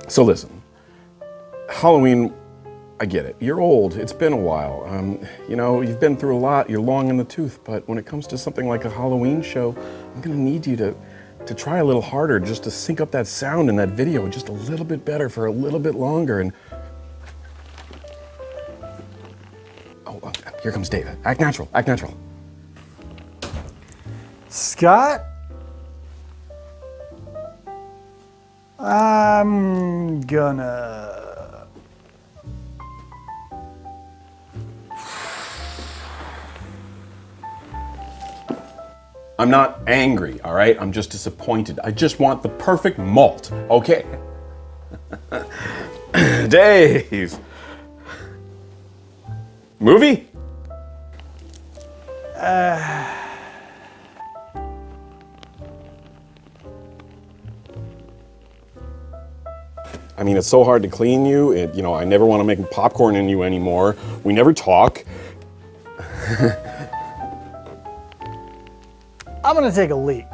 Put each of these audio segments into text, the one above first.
So listen, Halloween, I get it. You're old. It's been a while. You know, you've been through a lot. You're long in the tooth. But when it comes to something like a Halloween show, I'm gonna need you to try a little harder, just to sync up that sound in that video just a little bit better for a little bit longer. And oh, here comes Dave. Act natural. Act natural. Scott, I'm gonna... I'm not angry, all right? I'm just disappointed. I just want the perfect malt, okay? Dave. Movie? I mean, it's so hard to clean you. You know, I never want to make popcorn in you anymore. We never talk. I'm gonna take a leak.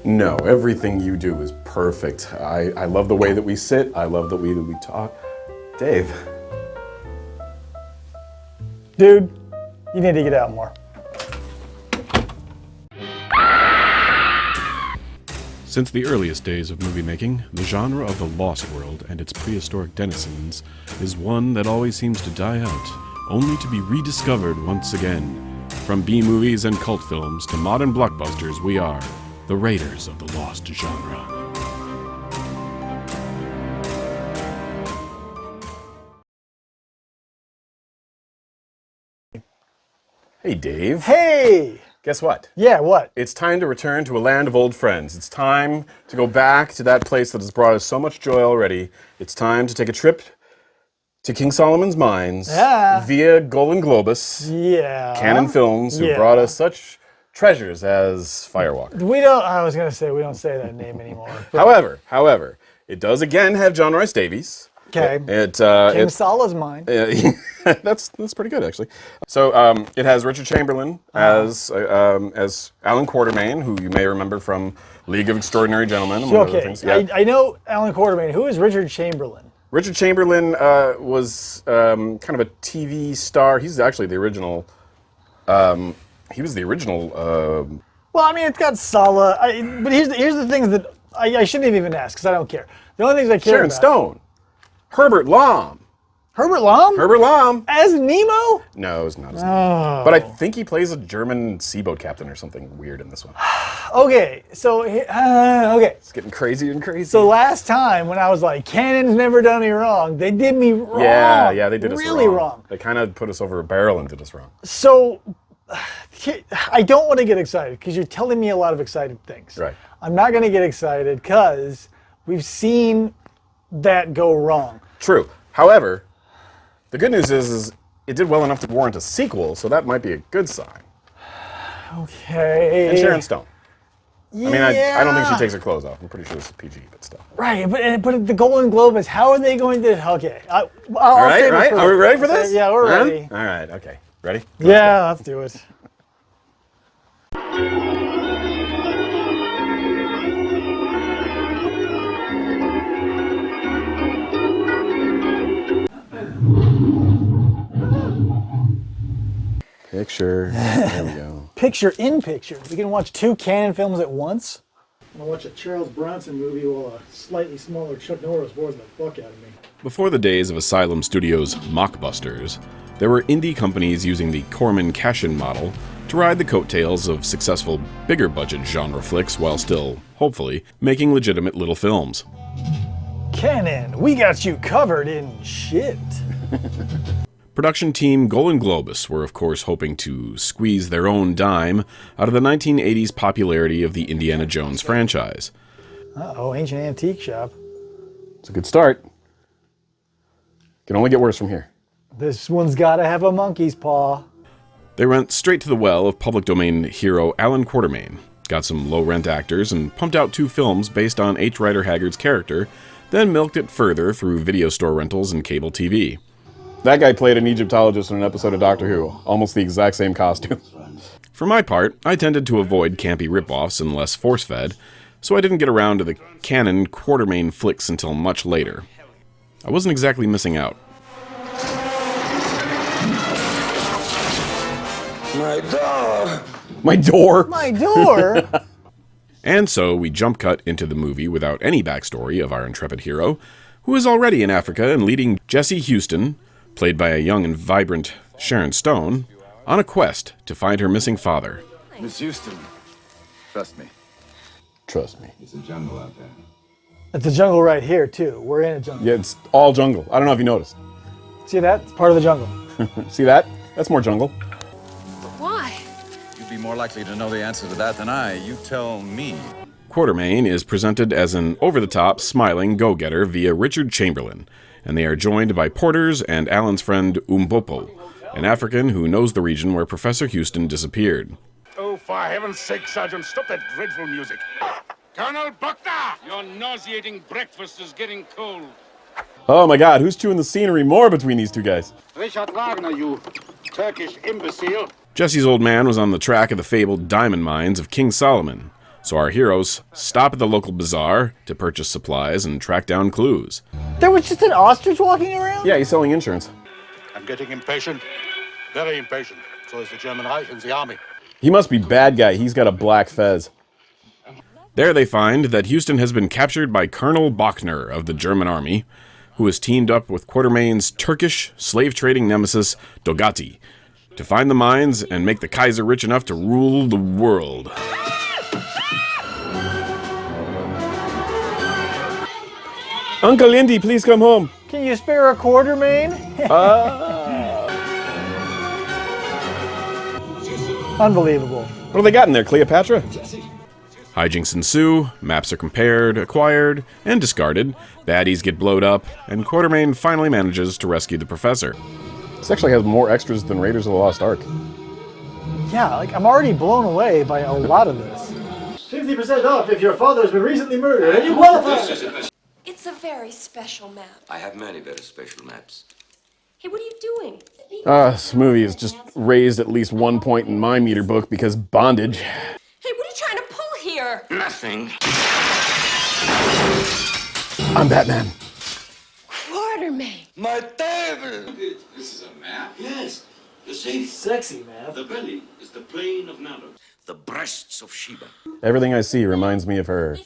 No, everything you do is perfect. I love the way that we sit. I love the way that we talk. Dave. Dude, you need to get out more. Since the earliest days of movie making, the genre of the Lost World and its prehistoric denizens is one that always seems to die out, only to be rediscovered once again. From B-movies and cult films to modern blockbusters, we are the raiders of the lost genre. Hey, Dave. Hey! Guess what? Yeah, what? It's time to return to a land of old friends. It's time to go back to that place that has brought us so much joy already. It's time to take a trip to King Solomon's Mines via Golden Globus, Canon Films, who brought us such treasures as Firewalker. I was gonna say, we don't say that name anymore. However, it does again have John Rhys-Davies. Okay. King Sala's mine. That's pretty good, actually. So it has Richard Chamberlain as Alan Quartermain, who you may remember from League of Extraordinary Gentlemen, among other things. Yeah. I know Alan Quartermain. Who is Richard Chamberlain? Richard Chamberlain was kind of a TV star. He's actually the original. He was the original. Well, I mean, it's got Sala. But here's the things that I shouldn't even ask because I don't care. The only things I care Sharon about. Stone. Herbert Lom. Herbert Lom? Herbert Lom. As Nemo? No, it's not as Nemo. But I think he plays a German seaboat captain or something weird in this one. Okay, so, okay. It's getting crazier and crazier. So last time when I was like, Canon's never done me wrong, they did me wrong. Yeah, they did us really wrong. They kind of put us over a barrel and did us wrong. So, I don't want to get excited because you're telling me a lot of excited things. Right. I'm not going to get excited because we've seen that go wrong. True. However, the good news is it did well enough to warrant a sequel, so that might be a good sign. Okay. And Sharon Stone. Yeah. I mean, I don't think she takes her clothes off. I'm pretty sure this is PG, but still. Right, but the Golden Globe is, how are they going to, okay. All right. Are we ready for this? Yeah, we're ready. All right, okay. Ready? Yeah, let's do it. Picture. There we go. Picture in picture. We can watch 2 Canon films at once. I'm gonna watch a Charles Bronson movie while a slightly smaller Chuck Norris bores the fuck out of me. Before the days of Asylum Studios' mockbusters, there were indie companies using the Corman Cashin model to ride the coattails of successful, bigger budget genre flicks while still, hopefully, making legitimate little films. Canon, we got you covered in shit. Production team Golden Globus were of course hoping to squeeze their own dime out of the 1980s popularity of the Indiana Jones franchise. Uh-oh, ancient antique shop. It's a good start. Can only get worse from here. This one's gotta have a monkey's paw. They went straight to the well of public domain hero Alan Quartermain, got some low-rent actors, and pumped out 2 films based on H. Rider Haggard's character, then milked it further through video store rentals and cable TV. That guy played an Egyptologist in an episode of Doctor Who. Almost the exact same costume. For my part, I tended to avoid campy ripoffs unless force-fed, so I didn't get around to the canon Quatermain flicks until much later. I wasn't exactly missing out. My door! My door! My door? And so we jump cut into the movie without any backstory of our intrepid hero, who is already in Africa and leading Jesse Houston, played by a young and vibrant Sharon Stone, on a quest to find her missing father. Miss Houston, trust me. Trust me. It's a jungle out there. It's a jungle right here, too. We're in a jungle. Yeah, it's all jungle. I don't know if you noticed. See that? It's part of the jungle. See that? That's more jungle. Why? You'd be more likely to know the answer to that than I. You tell me. Quatermain is presented as an over-the-top, smiling go-getter via Richard Chamberlain, and they are joined by Porters and Alan's friend Umbopo, an African who knows the region where Professor Houston disappeared. Oh, for heaven's sake, Sergeant, stop that dreadful music. Colonel Buckner! Your nauseating breakfast is getting cold. Oh my god, who's chewing the scenery more between these two guys? Richard Wagner, you Turkish imbecile. Jesse's old man was on the track of the fabled diamond mines of King Solomon, so our heroes stop at the local bazaar to purchase supplies and track down clues. There was just an ostrich walking around? Yeah, he's selling insurance. I'm getting impatient. Very impatient. So is the German Reich and the army. He must be bad guy. He's got a black fez. There they find that Houston has been captured by Colonel Bachner of the German army, who has teamed up with Quatermain's Turkish slave-trading nemesis Dogati to find the mines and make the Kaiser rich enough to rule the world. Uncle Indy, please come home. Can you spare a Quatermain? Unbelievable. What do they got in there, Cleopatra? Hijinks ensue, maps are compared, acquired, and discarded, baddies get blowed up, and Quatermain finally manages to rescue the professor. This actually has more extras than Raiders of the Lost Ark. Yeah, like I'm already blown away by a lot of this. 50% off if your father has been recently murdered and you qualify. It's a very special map. I have many very special maps. Hey, what are you doing? This movie has just raised at least 1 point in my meter book because bondage. Hey, what are you trying to pull here? Nothing. I'm Batman. Quatermain. My table! This is a map? Yes. You see? Sexy, man. The belly is the plain of Nalo. The breasts of Sheba. Everything I see reminds me of her.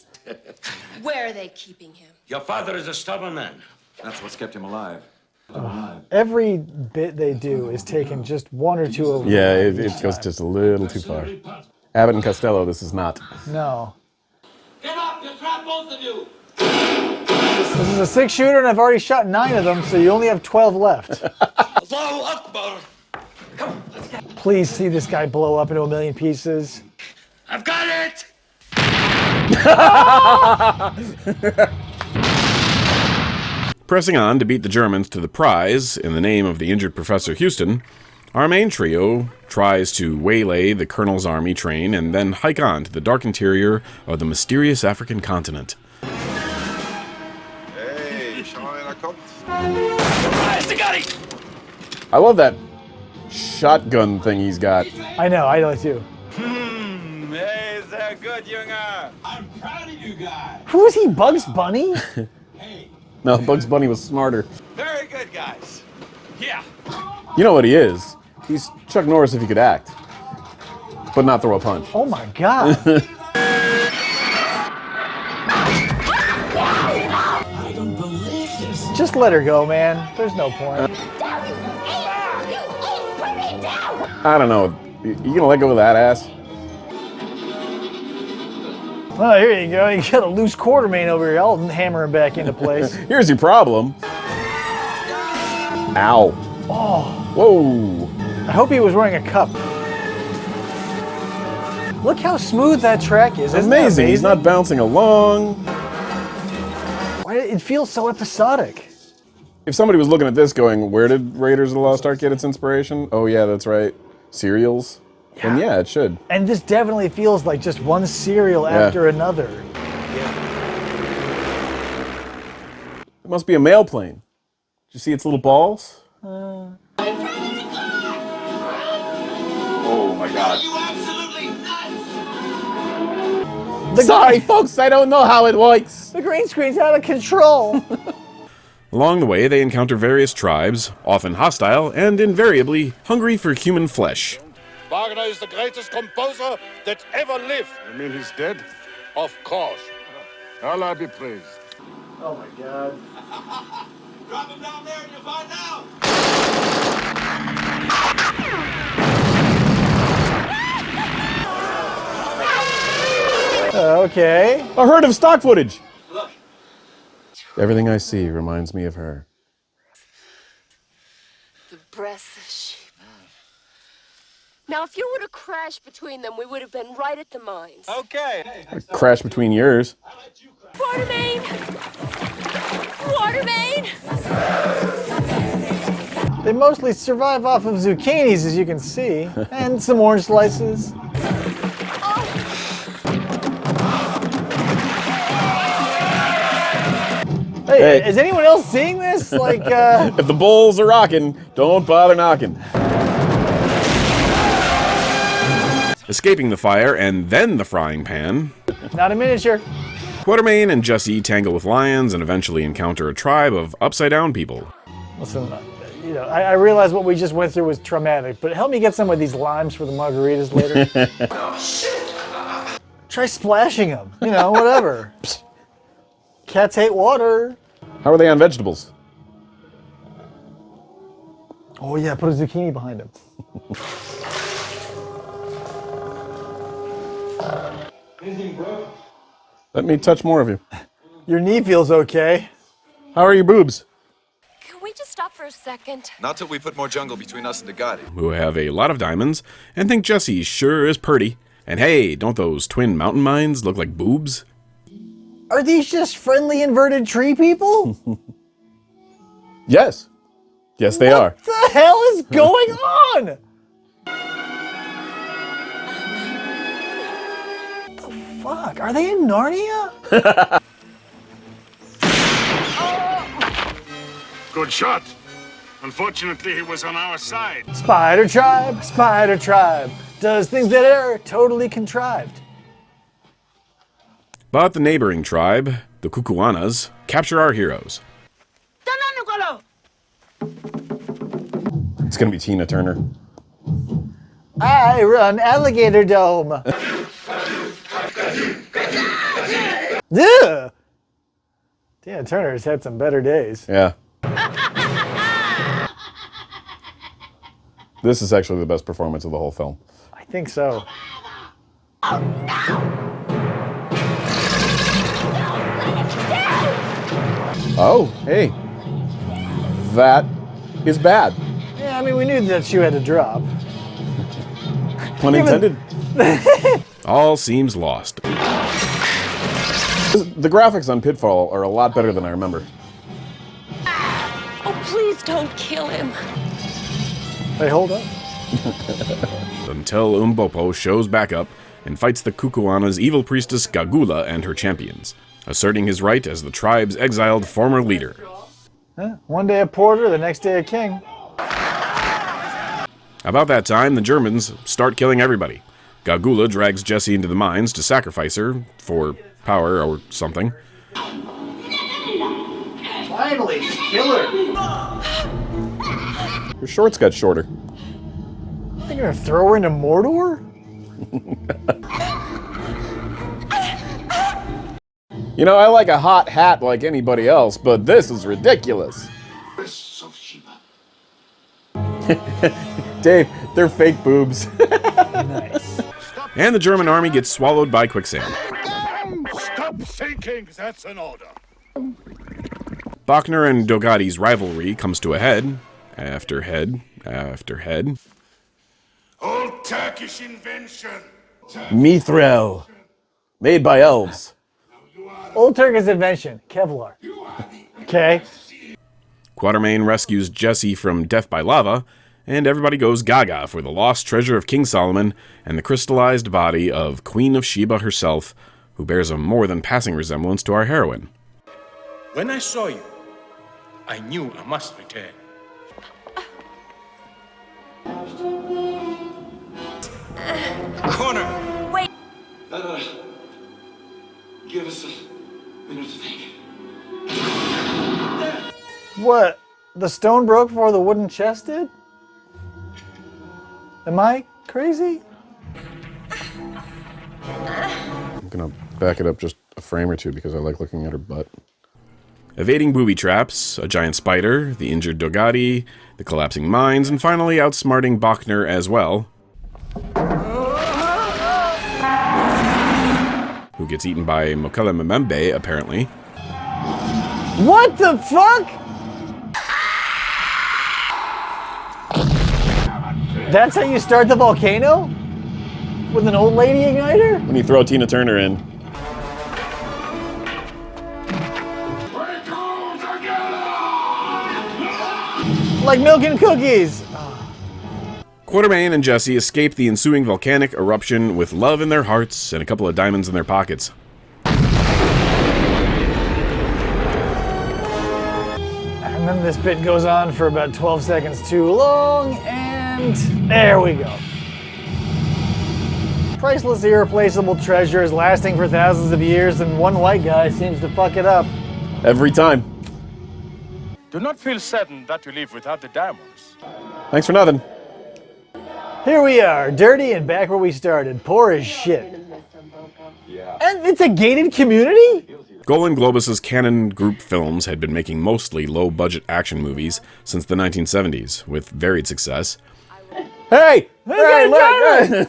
Where are they keeping him? Your father is a stubborn man. That's what's kept him alive. Every bit they do is taken just one or two over. Yeah, it goes just a little too far. Abbott and Costello, this is not. No. Get up! You trap both of you! This is a 6-shooter and I've already shot 9 of them, so you only have 12 left. Allahu Akbar! Come, let's go. Please see this guy blow up into a million pieces. I've got it! Pressing on to beat the Germans to the prize in the name of the injured Professor Houston, our main trio tries to waylay the Colonel's army train and then hike on to the dark interior of the mysterious African continent. Hey, Sharon, er kommt. I love that shotgun thing he's got. I know too. Hey, sehr gut, Junge. I'm proud of you guys. Who is he, Bugs Bunny? No, Bugs Bunny was smarter. Very good, guys. Yeah. You know what he is? He's Chuck Norris if he could act, but not throw a punch. Oh my god. I don't believe this. Just let her go, man. There's no point. I don't know. You gonna let go of that ass? Oh, here you go. You got a loose Quatermain over here. I'll hammer him back into place. Here's your problem. Ow. Oh, Whoa. I hope he was wearing a cup. Look how smooth that track is. Isn't that Amazing. He's not bouncing along. Why, it feels so episodic. If somebody was looking at this going, where did Raiders of the Lost Ark get its inspiration? Oh yeah, that's right. Cereals? Then yeah, it should. And this definitely feels like just one cereal after another. It must be a mail plane. Did you see its little balls? Oh my God. Sorry, folks, I don't know how it works. The green screen's out of control. Along the way, they encounter various tribes, often hostile and invariably hungry for human flesh. Wagner is the greatest composer that ever lived. You mean he's dead? Of course. Allah be praised. Oh my God. Drop him down there and you'll find out. Okay. A herd of stock footage. Look. Everything I see reminds me of her. The breath of sheep. Now, if you would have crashed between them, we would have been right at the mines. Okay. Crash between yours. Quartermain! Quartermain! They mostly survive off of zucchinis, as you can see, and some orange slices. Hey, is anyone else seeing this? Like, If the bulls are rocking, don't bother knocking. Escaping the fire and then the frying pan, not a miniature. Quatermain and Jesse tangle with lions and eventually encounter a tribe of upside-down people. Listen, you know, I realize what we just went through was traumatic, but help me get some of these limes for the margaritas later. Try splashing them, you know, whatever. Cats hate water. How are they on vegetables? Oh yeah, put a zucchini behind them. Let me touch more of you. Your knee feels okay. How are your boobs? Can we just stop for a second? Not till we put more jungle between us and the Gotti. Who have a lot of diamonds and think Jesse sure is purty. And hey, don't those twin mountain mines look like boobs? Are these just friendly inverted tree people? Yes. Yes, they are. What the hell is going on? The fuck? Are they in Narnia? Good shot. Unfortunately, he was on our side. Spider tribe, does things that are totally contrived. But the neighboring tribe, the Kukuanas, capture our heroes. It's gonna be Tina Turner. I run Alligator Dome. Ugh. Tina Turner's had some better days. Yeah. This is actually the best performance of the whole film. I think so. Oh, hey. That is bad. Yeah, I mean, we knew that shoe had to drop. Pun intended. All seems lost. The graphics on Pitfall are a lot better than I remember. Oh, please don't kill him. Hey, hold up. Until Umbopo shows back up and fights the Kukuana's evil priestess Gagula and her champions, asserting his right as the tribe's exiled former leader. One day a porter, the next day a king. About that time, the Germans start killing everybody. Gagula drags Jesse into the mines to sacrifice her for power or something. Finally, just kill her. Her shorts got shorter. They're gonna throw her into Mordor? You know, I like a hot hat like anybody else, but this is ridiculous. Dave, they're fake boobs. Nice. And the German army gets swallowed by quicksand. Stop thinking, that's an order. Bachner and Dogati's rivalry comes to a head, after head, after head. Old Turkish invention. Mithril. Made by elves. Old Turkish invention, Kevlar. Okay. Quatermain rescues Jesse from death by lava, and everybody goes gaga for the lost treasure of King Solomon and the crystallized body of Queen of Sheba herself, who bears a more than passing resemblance to our heroine. When I saw you, I knew I must return. Corner. Wait. What? The stone broke before the wooden chest did? Am I crazy? I'm gonna back it up just a frame or two because I like looking at her butt. Evading booby traps, a giant spider, the injured Dogati, the collapsing mines, and finally outsmarting Bachner as well, who gets eaten by Mokele Mbembe, apparently. What the fuck? That's how you start the volcano? With an old lady igniter? When you throw Tina Turner in. Like milk and cookies. Quatermain and Jesse escape the ensuing volcanic eruption with love in their hearts and a couple of diamonds in their pockets. And then this bit goes on for about 12 seconds too long, and there we go. Priceless, irreplaceable treasures lasting for thousands of years, and one white guy seems to fuck it up. Every time. Do not feel saddened that you leave without the diamonds. Thanks for nothing. Here we are, dirty and back where we started, poor as shit. And it's a gated community? Golan Globus's Canon Group Films had been making mostly low-budget action movies since the 1970s, with varied success. Hey! Motherfucker!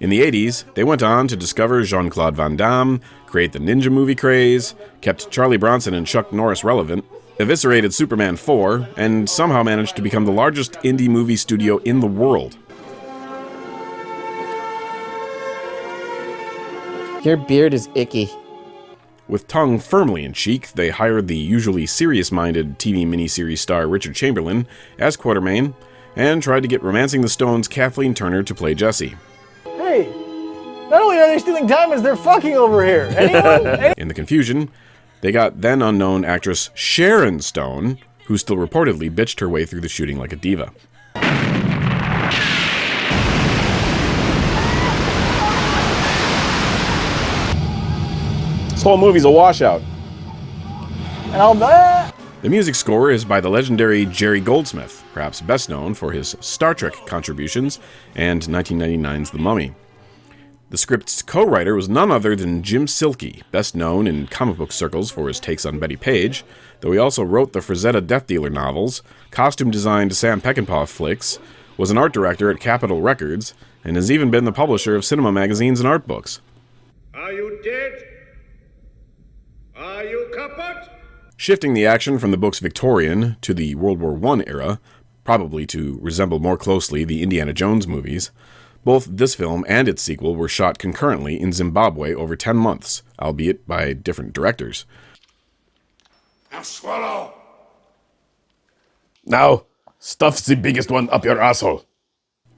In the 80s, they went on to discover Jean-Claude Van Damme, create the ninja movie craze, kept Charlie Bronson and Chuck Norris relevant, eviscerated Superman 4, and somehow managed to become the largest indie movie studio in the world. Your beard is icky. With tongue firmly in cheek, they hired the usually serious-minded TV miniseries star Richard Chamberlain as Quatermain, and tried to get Romancing the Stones' Kathleen Turner to play Jessie. Hey, not only are they stealing diamonds, they're fucking over here. Anyone? In the confusion, they got then-unknown actress Sharon Stone, who still reportedly bitched her way through the shooting like a diva. This whole movie's a washout. And all that. The music score is by the legendary Jerry Goldsmith, perhaps best known for his Star Trek contributions and 1999's The Mummy. The script's co-writer was none other than Jim Silkey, best known in comic book circles for his takes on Betty Page, though he also wrote the Frazetta Death Dealer novels, costume-designed Sam Peckinpah flicks, was an art director at Capitol Records, and has even been the publisher of cinema magazines and art books. Are you dead? Are you kaput? Shifting the action from the book's Victorian to the World War I era, probably to resemble more closely the Indiana Jones movies, both this film and its sequel were shot concurrently in Zimbabwe over 10 months, albeit by different directors. Now swallow. Now, stuff the biggest one up your asshole.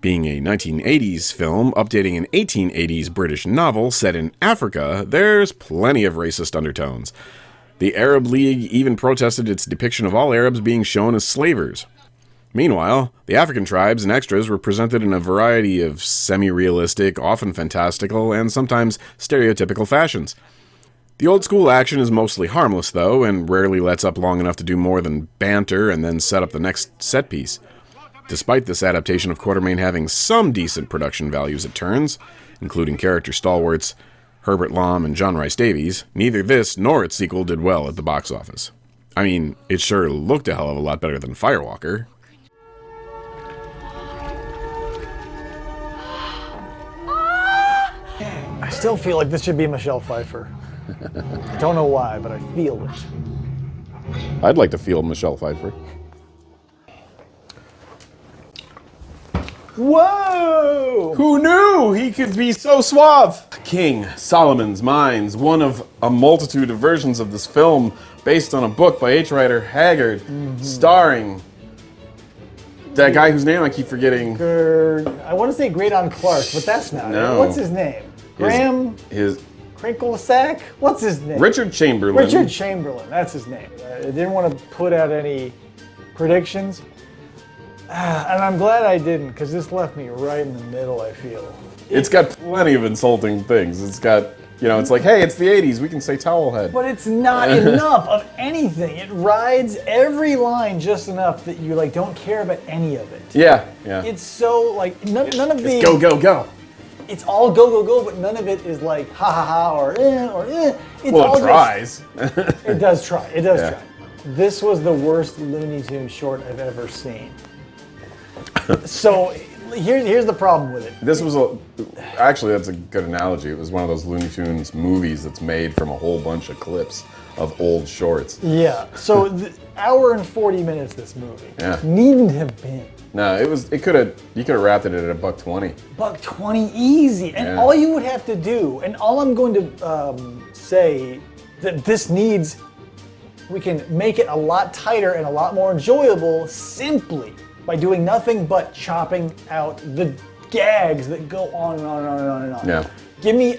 Being a 1980s film updating an 1880s British novel set in Africa, there's plenty of racist undertones. The Arab League even protested its depiction of all Arabs being shown as slavers. Meanwhile, the African tribes and extras were presented in a variety of semi-realistic, often fantastical, and sometimes stereotypical fashions. The old-school action is mostly harmless, though, and rarely lets up long enough to do more than banter and then set up the next set piece. Despite this adaptation of Quatermain having some decent production values at turns, including character stalwarts Herbert Lom and John Rhys-Davies, neither this nor its sequel did well at the box office. I mean, it sure looked a hell of a lot better than Firewalker. I still feel like this should be Michelle Pfeiffer. I don't know why, but I feel it. I'd like to feel Michelle Pfeiffer. Whoa! Who knew he could be so suave? King, Solomon's Mines, one of a multitude of versions of this film based on a book by H. Rider Haggard, starring that guy whose name I keep forgetting. I want to say Great Aunt Clark, but that's not it. What's his name? Graham? His Crinklesack? What's his name? Richard Chamberlain. Richard Chamberlain, that's his name. I didn't want to put out any predictions. And I'm glad I didn't, because this left me right in the middle, I feel. It's got plenty of insulting things. It's got You know, it's like, hey, it's the 80s, we can say towel head. But it's not enough of anything. It rides every line just enough that you like don't care about any of it. Yeah. It's so like none of the It's go. It's all go, but none of it is like ha ha ha or eh. It's Well, all it tries. It does try. It does try. This was the worst Looney Tunes short I've ever seen. So here's the problem with it. This was actually, that's a good analogy. It was one of those Looney Tunes movies that's made from a whole bunch of clips of old shorts. Yeah. So hour and 40 minutes this movie. Yeah. Needn't have been. No, you could have wrapped it at $1.20. $1.20 easy. And all you would have to do, and all I'm going to say that this needs, we can make it a lot tighter and a lot more enjoyable simply by doing nothing but chopping out the gags that go on and on and on and on and on. Yeah. Give me,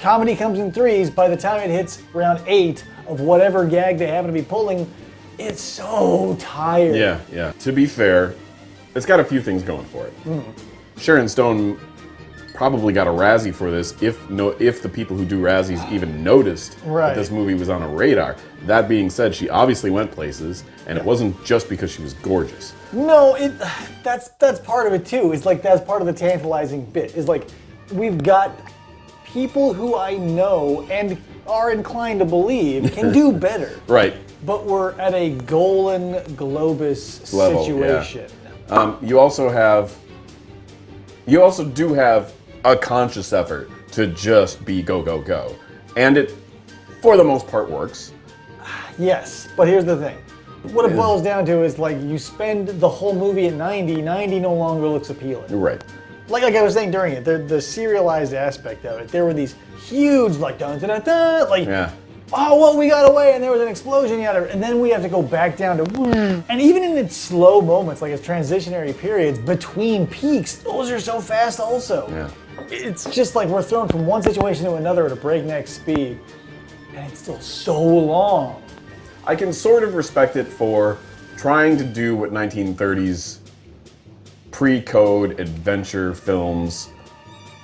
comedy comes in threes. By the time it hits round 8 of whatever gag they happen to be pulling, it's so tired. Yeah. To be fair, it's got a few things going for it. Sharon Stone probably got a Razzie for this if the people who do Razzies even noticed that this movie was on a radar. That being said, she obviously went places, and it wasn't just because she was gorgeous. No, that's part of it too. It's like that's part of the tantalizing bit. Is like we've got people who I know and are inclined to believe can do better. Right. But we're at a Golden Globus level, situation. Yeah. You also do have a conscious effort to just be go. And it, for the most part, works. Yes, but here's the thing. What it boils down to is like you spend the whole movie at 90 no longer looks appealing. Right. Like I was saying during it, the serialized aspect of it, there were these huge like dun dun dun dun, like oh well we got away and there was an explosion and then we have to go back down to and even in its slow moments, like its transitionary periods between peaks, those are so fast also. Yeah. It's just like we're thrown from one situation to another at a breakneck speed, and it's still so long. I can sort of respect it for trying to do what 1930s pre-code adventure films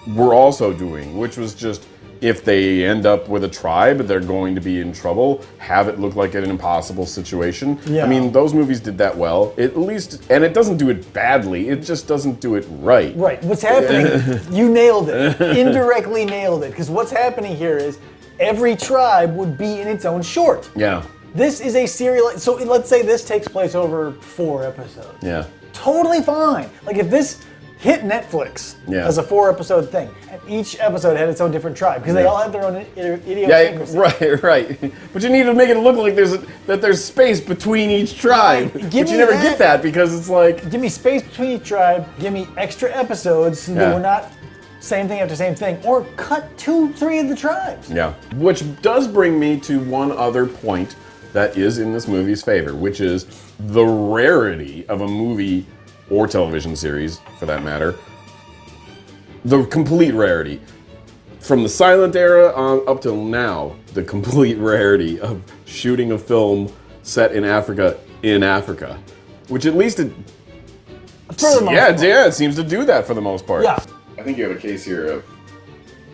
were also doing, which was just, if they end up with a tribe, they're going to be in trouble, have it look like an impossible situation. Yeah. I mean, those movies did that well, at least, and it doesn't do it badly, it just doesn't do it right. Right, what's happening, you nailed it, indirectly nailed it, because what's happening here is every tribe would be in its own short. Yeah. This is a serial, so let's say this takes place over 4 episodes. Yeah. Totally fine. Like if this hit Netflix as a 4-episode thing, and each episode had its own different tribe, because they all have their own idiosyncrasy. Yeah, right. But you need to make it look like there's space between each tribe. But you never get that because it's like... Give me space between each tribe, give me extra episodes so that we're not same thing after same thing, or cut 2-3 of the tribes. Yeah. Which does bring me to one other point that is in this movie's favor, which is the rarity of a movie or television series, for that matter. The complete rarity. From the silent era on up till now, the complete rarity of shooting a film set in Africa, which at least it... it seems to do that for the most part. Yeah. I think you have a case here of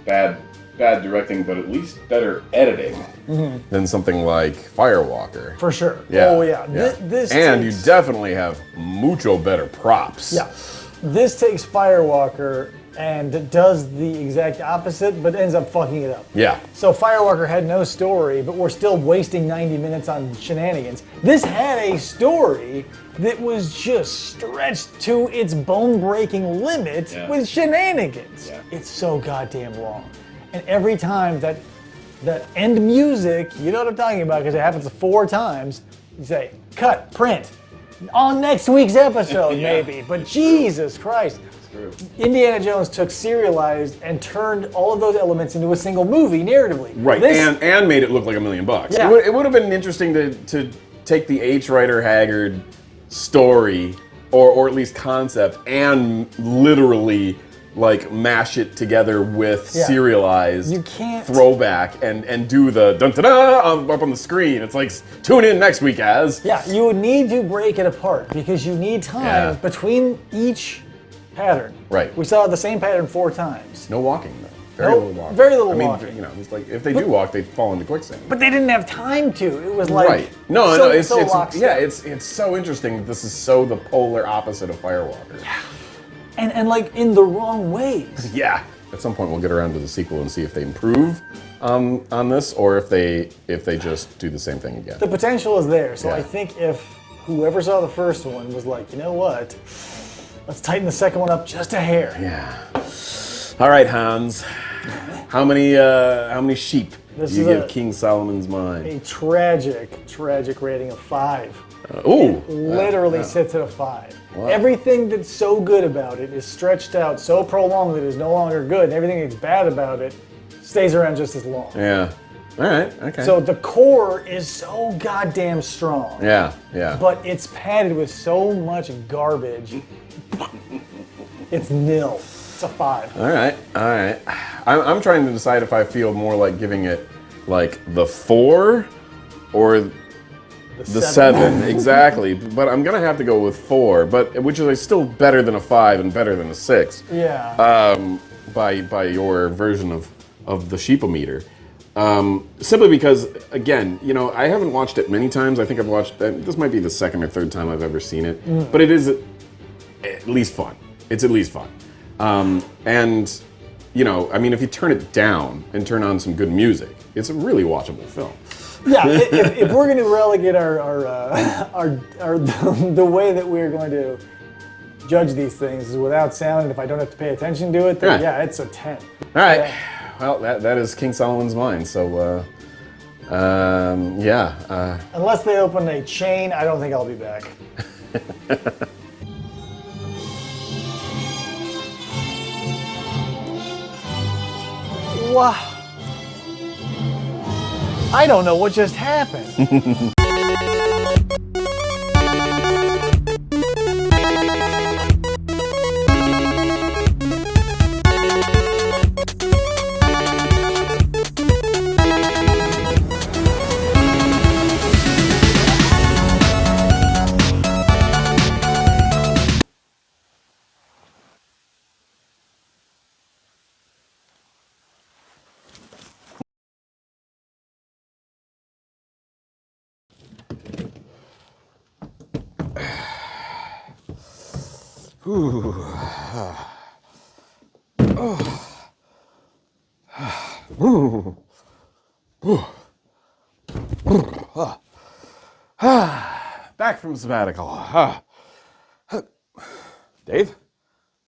bad directing, but at least better editing than something like Firewalker. For sure. Yeah. Oh yeah. This and you definitely have mucho better props. Yeah. This takes Firewalker and does the exact opposite, but ends up fucking it up. Yeah. So Firewalker had no story, but we're still wasting 90 minutes on shenanigans. This had a story that was just stretched to its bone-breaking limit with shenanigans. Yeah. It's so goddamn long. And every time that end music, you know what I'm talking about because it happens 4 times, you say, cut, print, on next week's episode maybe, but Jesus Christ. Indiana Jones took serialized and turned all of those elements into a single movie narratively. Right, and made it look like $1 million. Yeah. It would have been interesting to take the H. Rider Haggard story, or at least concept, and literally like mash it together with serialized throwback and do the dun da da up on the screen. It's like, tune in next week as. Yeah, you would need to break it apart because you need time between each pattern. Right. We saw the same pattern 4 times. No walking though. Very Nope, little walking. very little I mean, walking. you know, it's like if they do walk, they fall into quicksand. But they didn't have time to. It was like Right. No, so, no, it's so lockstep. yeah, it's so interesting. This is so the polar opposite of Firewalker. Yeah. And like in the wrong ways. Yeah. At some point, we'll get around to the sequel and see if they improve on this, or if they just do the same thing again. The potential is there. So Yeah. I think if whoever saw the first one was like, you know what, let's tighten the second one up just a hair. Yeah. All right, Hans. How many sheep do you give King Solomon's Mine? A tragic rating of 5. Ooh. It literally sits at a 5. Wow. Everything that's so good about it is stretched out so prolonged that it is no longer good, and everything that's bad about it stays around just as long. Yeah. All right. Okay. So the core is so goddamn strong. Yeah. Yeah. But it's padded with so much garbage. It's nil. It's a 5. All right. I'm trying to decide if I feel more like giving it like the 4 or the 7. Exactly. But I'm gonna have to go with 4. But which is still better than a 5 and better than a 6. Yeah. By your version of the sheepometer. Simply because, again, you know, I haven't watched it many times. I think I've watched, this might be the second or third time I've ever seen it, but it is at least fun. It's at least fun. And, you know, I mean, if you turn it down and turn on some good music, it's a really watchable film. Yeah, if we're going to relegate the way that we're going to judge these things is without sound, and if I don't have to pay attention to it, then yeah, it's a 10. All right. Well, that is King Solomon's Mine. So, yeah. Unless they open a chain, I don't think I'll be back. Wow. I don't know what just happened. Back from sabbatical. Dave?